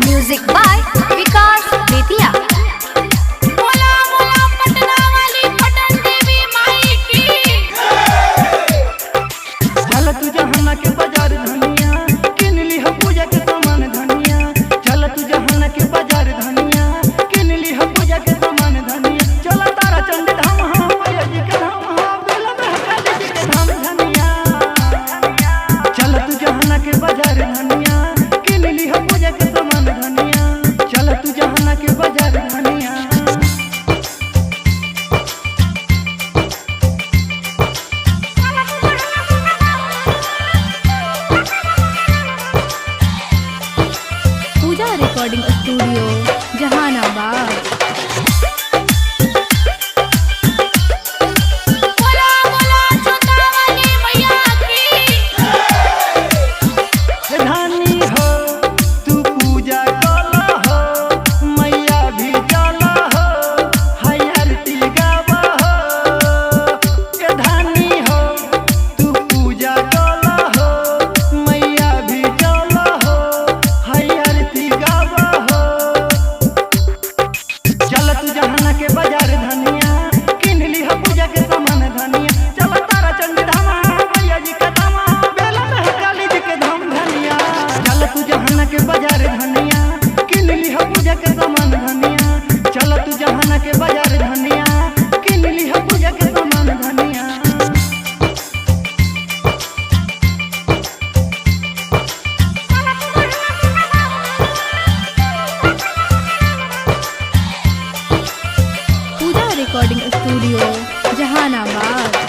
Music by विकास बेतिया। मोला मोला पटना वाली पटन देवी माई की। चल तू जहाना के बाजार धनिया किन ली हम पूजा के सामान धनिया। चल तू जहाना के बाजार धनिया किन ली हम पूजा के सामान धनिया। चल तारा चंडी धाम हाँ मैया जी के धाम हाँ बेला महकाली जी के धाम धनिया। चल तू जहाना के बाजार धनिया किन ली हम पूजा के सामान धनिया। चल तू जहाना के बाजार धनिया। पूजा रिकॉर्डिंग स्टूडियो जहानाबाद। मोला मोला छोटा वाली मैया की। धानी हो तू पूजा कला हो मैया भी चला हो हाय आरती गावा हो। ए धानी हो तू पूजा कला हो मैया भी चला हो हाय आरती गावा हो। चल तू जहाना के बाजार धनिया किन ली हम पूजा के सामान धनिया। चल तारा चंडी धाम मैया जी के धाम बेला महकाली जी के धाम धनिया। चल तू जहाना के बाजार धनिया किन ली हम पूजा के सामान धनिया। चल तू जहाना के बाजार धनिया किन ली हम पूजा के सामान धनिया। पूजा रिकॉर्डिंग स्टूडियो जहानाबाद।